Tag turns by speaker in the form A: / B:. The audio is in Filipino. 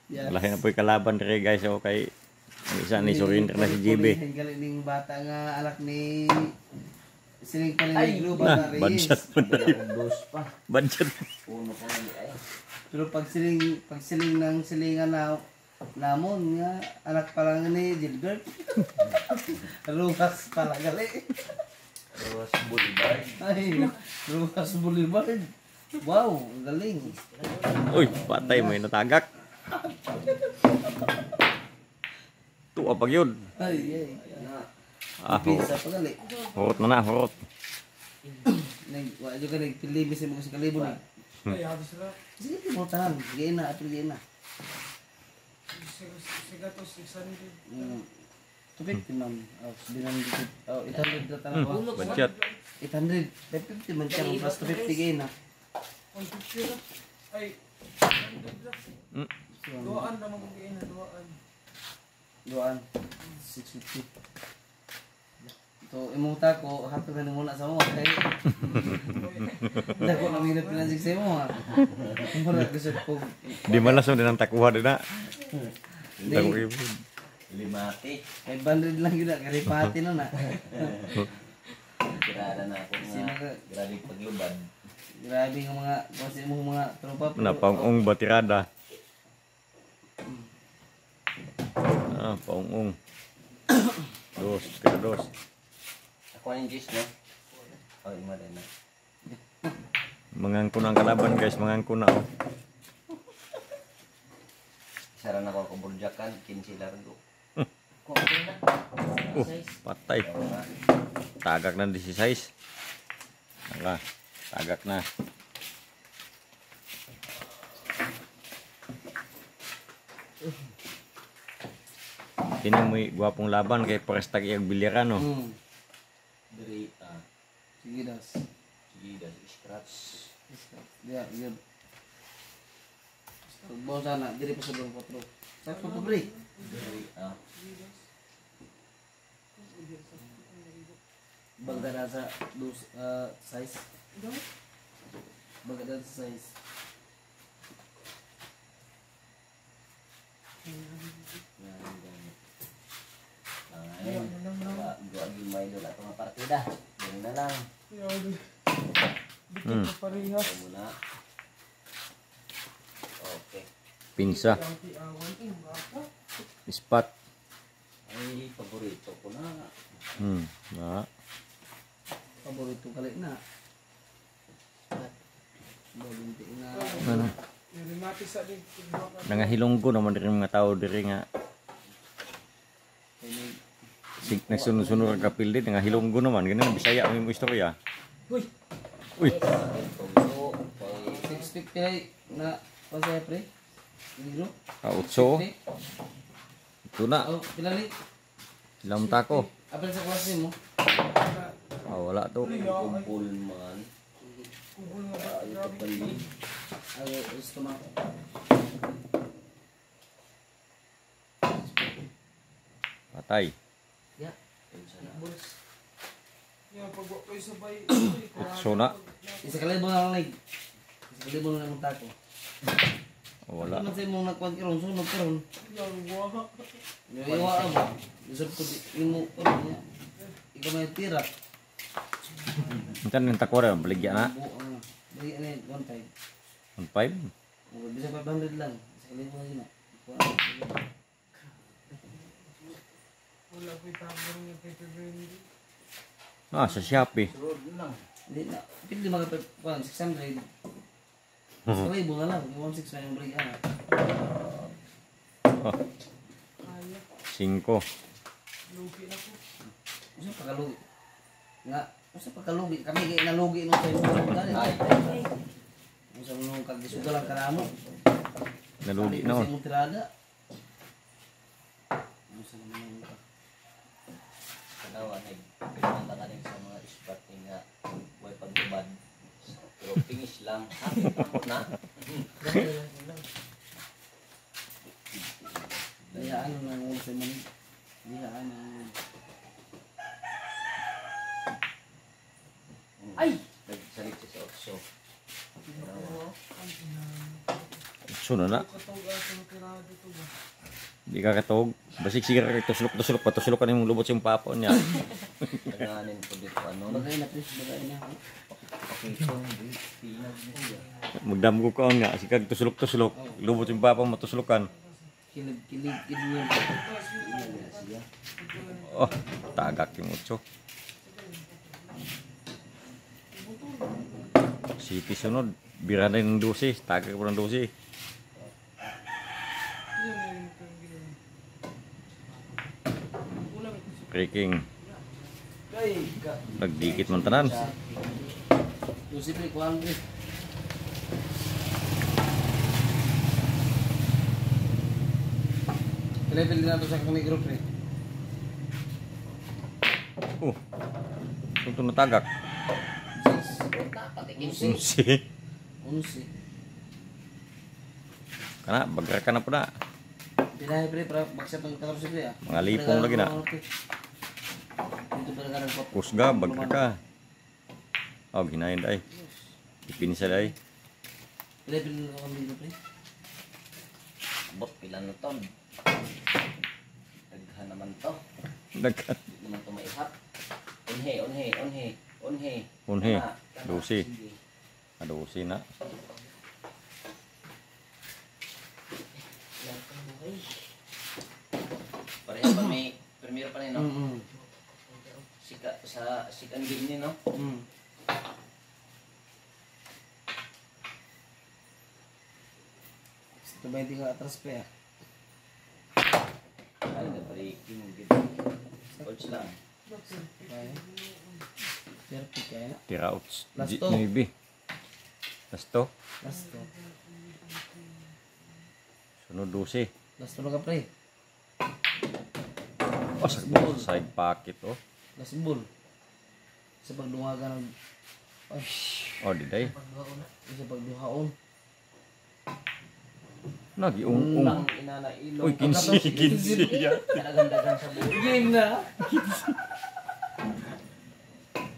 A: Yes.
B: Lahi na po yung kalaban rin guys. O kay ang isa ni surrender na si JB.
A: Galing ning bata nga anak ni Siling Paniglo
B: Nah,
A: Reyes.
B: badshot po na.
C: Dos pa.
B: Badshot.
C: Puno pa nga ay.
A: Pero pag siling ng silingan na namon nga anak pa lang ni Gilbert. Ruhas pala gali.
C: Ruas Boulevard.
A: Ay, Ruhas Boulevard. Wow, ang galing.
B: Uy, patay mo yung natagak. Tuwa pag yun.
A: Ay, ay.
B: Ah,
A: Pizza pa gali.
B: hurot na, hurot.
A: Wa jud ka nagpilibis mo sa kalibon ni.
D: Ay, habis na.
A: Sige, timutan. Sige na, apil na.
D: Sigato 600.
A: 250 man. Oh, 700. Oh, 800 na talaga.
B: Badshot.
A: 800. 550 man siya. Plus 250 gain na.
D: 150 na. Ay, 100 na.
B: Mm.
D: Duaan na magiging na, duaan.
A: Doan. 650. So, imuta ko, hatag na muna sa mo. Kaya, dako na minute pinansig sa mo ha. Mura gusto ko.
B: Di malas mo din ang takuha din na. Takuha yun.
C: Limati.
A: 500 lang yun na. Karipati na na.
C: Kirada na ako
A: Kasi
C: nga.
A: mga,
C: Grabe paglubad.
A: grabe ng mga, kasi mo mga tropa.
B: Napaungong batirada. Ah, paungong. Dos, kaya dos.
C: Ako yung gis, no? Oh, ima rin na.
B: Mangangko na ang kalaban guys, mangangko na oh.
C: Saran ako kabuljakan, 15 largo.
B: Patay.
C: Kaya nga.
B: Tagak na 16. Naka, tagak na. Kini mo guwapong laban kay Prestag iyang biliran no.
C: Dari,
A: Sige, das.
C: sige, dari scratch.
A: Ya, yun. Bawa sana, diri pa sa doon 4. Sakto to break.
C: Dari,
A: Baga na sa size. Baga na sa size.
C: yan, ganit. Ngayon, gua gimay doon ato nga partida. Yan na lang.
D: Dito pa parehas.
C: Ito muna. Okay.
B: Pinsa,
D: Ang awan eh, baka.
B: spot.
C: Ay, paborito ko na.
B: Na.
A: Paborito kalit na. Balinti na.
B: Ano?
D: Yung limati sa din.
B: Nangahilonggo naman rin mga tao diri nga. Nagsunod-sunod ang kapil din, nangahilonggo naman. Ganun, Bisaya ang imong istorya.
D: Uy!
B: Uy!
C: Tulo. Okay.
A: 650 ay na pasaya pre. Ligro.
B: Kautso. Ito na.
A: Oh, pinali.
B: Ilang tako.
A: Apel sa klase mo.
B: Wala to.
C: Kumpul man.
D: Kubul nga ba?
C: Ito
D: Grabe.
C: pali.
A: Ay, gusto mo.
B: Patay.
A: Ya.
C: Pinsa na.
D: Yung pagwa ko yung sabay.
B: Utso na.
A: Isa kalibo na lang lig. Isa kalibo na lang tako.
B: Wala.
A: Ano man sa imong nakuha karon sunod karon.
D: Yung waha.
A: Iwa mo. Gusto ko imo karon niya. Ikaw may tira.
B: Minsan yung takwara, baligya na.
A: Bali ano yun, 1.5.
B: 1.5.
A: Bisa 500 lang. Isa kalibo na yun.
D: Wala ko itabang yung paper brandy.
B: Sa Shopee.
C: Road lang.
A: Hindi na. Pili mga 600. Isa kalibo na lang. Yung 1.6 na yung break.
D: Kaya.
B: 5.
D: Lugi na ko.
A: Gusto pagkalugi. Nga. Gusto pagkalugi. Kami kayo nalugi nung sa inyo.
C: Ay,
A: Gusto nung kagisuga lang karamo.
B: Nalugi
A: Sa
B: na.
A: imong tirada. Gusto naman yung
C: kanawa na pinanta ka rin sa mga spot nga way paglubad. Pero finish lang. Ako na.
A: Dayaan mo lang sa mani. Dayaan mo.
C: Ay! Nagsalit siya sa otso.
B: Utso na na.
D: Katong asa ng dito ba?
B: Di ka katog. Basig sigar ka tusulok-tusulok. Patusulok ka na yung lubot sa yung papo niya.
C: Taganin ko dito ano.
A: Bagay na please, bagay na.
C: Pakitong, pinag mo siya.
B: Magdamgo ka nga. Sikag tusulok-tusulok. Lubot yung papo matusulokan.
A: Kilig-kilig niya. Siya.
B: Oh, tagak yung utso. City sunod. Bira na yung dosi. Tagak po ng dosi. Breaking. Nagdikit man tanan.
A: Lucy pre, kuhaan pre. Level din nato sa kami group pre.
B: Ito natagak. Unsi.
A: Unsi.
B: Kana, bagra ka na po na.
A: Pinahe pre, para magsap ng 14 pre ah.
B: Mga lipong lagi na.
A: Dito pala ka ng
B: Kusga, bagra ka. Oh, ginahin day. Ipinisa day.
A: level din nato kami group pre.
C: Bot pila na ton. Daghan naman to.
B: Dagkan.
C: Di naman to maihap. Unhe.
B: Unhe.
C: Kana,
B: Dosi.
C: sige.
B: Adosi na.
C: Yan ang buhay. Pareha pa may primero pa rin, no? Sikan din ni, no?
A: Ito ba hindi ka atras pre ah.
C: Ay, na-breaking. Gitu. Coach lang.
A: Kaya. Perfect kaya na.
B: Tira out.
A: Last to.
B: Maybe. Last to.
A: Last to.
B: Sunod dosi.
A: Last to na ka pre.
B: Oh, side pocket oh.
A: Last ball. Sa pagdungagan ng... Ay,
B: Oh, di day.
A: sa pagduhaon.
B: Nagi-ung-ung.
C: Ang inana ilong.
B: Uy, 15 yan.
C: Talagang dagang sa buhay.
A: Game na.